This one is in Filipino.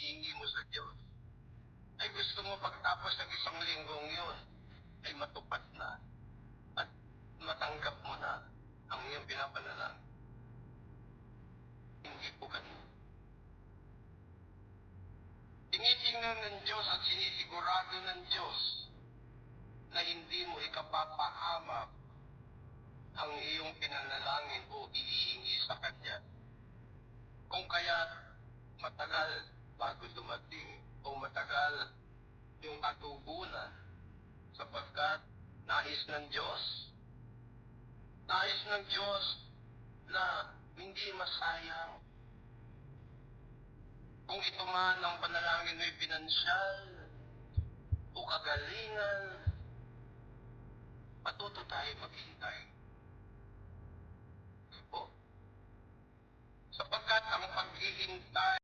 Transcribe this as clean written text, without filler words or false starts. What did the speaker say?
hinihingi mo sa Diyos, ay gusto mo pagtapos ng isang linggong yun, ay matupad na at matanggap mo na ang iyong pinapanalangin. Hindi po ganun. Tinitingnan ng Diyos at sinisigurado ng Diyos na hindi mo ikapapahamak ang iyong pinanalangin o ihihingi sa Kanya. Kung kaya matagal bago dumating o matagal yung katugunan sapagkat nais ng Diyos na hindi masayang. Kung ito man ang panalangin mo'y pinansyal o kagalingan, patuto tayo maghintay. Po. Sapagkat ang paghihintay